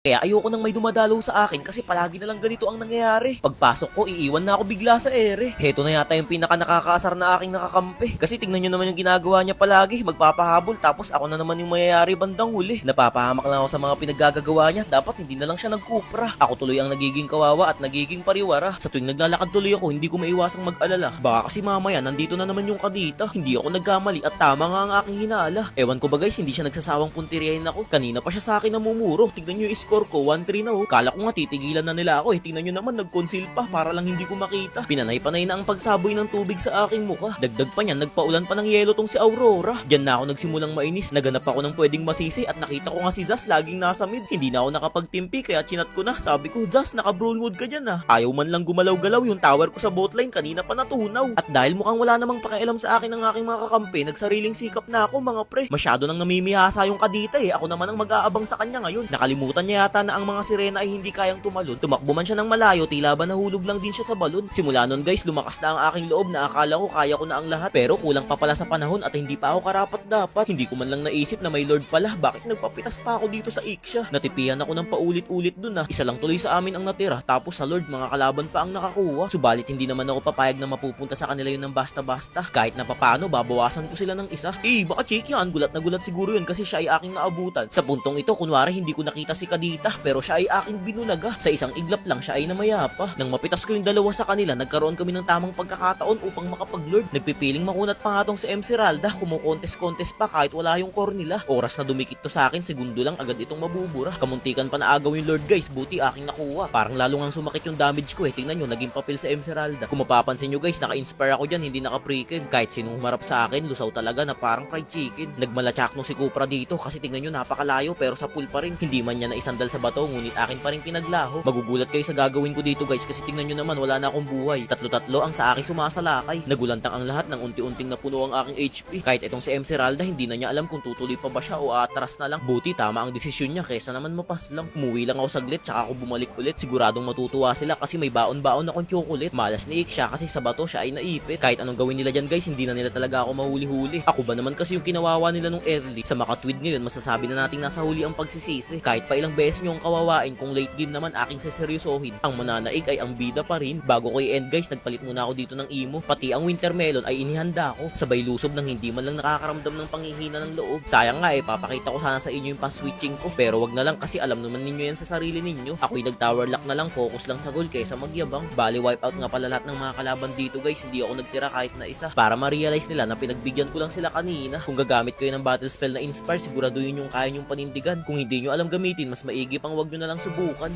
Kaya ayoko nang may dumadalaw sa akin kasi palagi na lang ganito ang nangyayari. Pagpasok ko, iiwan na ako bigla sa ere. Heto na yata yung pinaka nakakaasar na aking nakakampi. Kasi tingnan nyo naman yung ginagawa niya palagi. Magpapahabol tapos ako na naman yung mayayari bandang huli. Napapahamak lang ako sa mga pinaggagawa niya. Dapat hindi na lang siya nagkupra. Ako tuloy ang nagiging kawawa at nagiging pariwara. Sa tuwing naglalakad tuloy ako, hindi ko maiwasang mag-alala. Baka kasi mamaya nandito na naman yung kadita. Hindi ako nagkamali at tama nga ang aking hinala. Ewan ko ba guys, hindi siya nagsasawang puntiryahin ako. Kanina pa siya sa akin namumuro. Tignan nyo yung score ko, 1-3 na oh. Kala ko nga titigilan na nila ako eh. Tingnan nyo naman, nag-conceal pa para lang hindi ko makita. Pinanay-panay na ang pagsaboy ng tubig sa aking mukha. Dagdag pa niyan, nagpaulan pa ng yelo tong si Aurora. Diyan na ako nagsimulang mainis. Naganap ako ng pwedeng masisi at nakita ko nga si Zaz laging nasa mid. Hindi na ako nakapagtimpi kaya chinat ko na. Sabi ko, Zaz, naka-brownwood ka dyan ah. Ayaw man lang gumalaw-galaw yung tower ko sa botline, kanina pa natunaw. At dahil mukhang wala namang pakialam sa akin ng aking mga kakampi, nagsariling sikap na ako mga pre. Masyado nang namimihasa yung kadita eh. Ako naman ang mag-aabang sa kanya ngayon. Nakalimutan niya yata na ang mga sirena ay hindi kayang tumalon. Tumakbo man siya ng malayo, tila ba nahulog lang din siya sa balon. Simula nun guys, lumakas na ang aking loob na akala ko kaya ko na ang lahat. Pero kulang pa pala sa panahon at hindi pa ako karapat dapat. Hindi ko man lang naisip na may lord pala. Bakit nagpapitas pa ako dito sa Iksha? Natipihan ako ng paulit-ulit dun ah. Isa lang tuloy sa amin ang natira. Tapos sa lord, mga kalaban pa ang nakakuha. Subalit hindi naman ako papayag na mapupunta sa kanila yun ng basta-basta. Kahit na papano, babawasan ko sila ng isa. Baka check yan. Gulat na gulat siguro yun kasi siya ay aking naabutan. Sa puntong ito, kunwari hindi ko nakita si Kadita pero siya ay aking binulaga. Sa isang iglap lang siya ay namayapa. Nang mapitas ko yung dalawa sa kanila, nagkaroon kami ng tamang pagkakataon upang makapag-lord. Nagpipiling makunat pa nga tong si MC Ralda. Kumukontes-kontes pa kahit wala yung core nila. Oras na dumikit to sa akin, segundo lang agad itong mabubura. Kamuntikan pa na agaw yung lord guys, buti aking nakuha. Parang lalo ngang sumakit yung damage ko eh. Tingnan nyo, naging papel sa MC Ralda. Kung mapapansin nyo guys, naka-inspire ako dyan, hindi naka-pre-kill. Kahit sinong humarap sa akin, lusaw talaga na parang fried chicken. Nagmalatsak nung si Cupra dito kasi tingnan nyo napakalayo pero sa pool pa rin. Hindi man niya naisandal sa bato ngunit akin pa rin pinaglaho. Magugulat kayo sa gagawin ko dito guys kasi tingnan nyo naman wala na akong buhay. Tatlo-tatlo ang sa akin sumasalakay. Nagulantang ang lahat ng unti-unting napuno ang aking HP. Kahit itong si MC Ralda hindi na niya alam kung tutuloy pa ba siya o atras na lang. Buti tama ang desisyon niya kesa naman mapas lang. Umuwi lang ako saglit tsaka ako bumalik ulit. Siguradong matutuwa sila kasi may baon-baon akong chocolate. Malas ni Ik siya kasi sa bato siya ay naipit. Kahit anong gawin nila dyan guys, hindi na nila talaga ako mahuli-huli. Ako ba naman kasi yung kinawawa nila nung early. Sa makatwid ngayon, masasabi na nating nasa huli ang pagsisisi. Kahit pa ilang beses nyo ang kawawain, kung late game naman aking seseryosohin. Ang mananaig ay ang bida pa rin. Bago ko i-end guys, nagpalit muna ako dito ng imo. Pati ang winter melon ay inihanda ko. Sabay lusob ng hindi man lang nakakaramdam ng panghihina ng loob. Sayang nga papakita ko sana sa inyo yung pa-switching ko. Pero wag na lang kasi alam naman ninyo yan sa sarili ninyo. Ako'y nag-tower lock na lang, focus lang sa goal kaysa magyabang. Bali wipeout nga pala lahat ng mga kalaban dito guys. Hindi ako nagtira kahit na isa. Para ma-realize nila na pinagbigyan ko lang sila kanina. Kung gagamit kayo ng battle spell na inspire, siguraduhin yung kaya nyong panindigan. Kung hindi nyo alam gamitin, mas maigi pang wag nyo na lang subukan.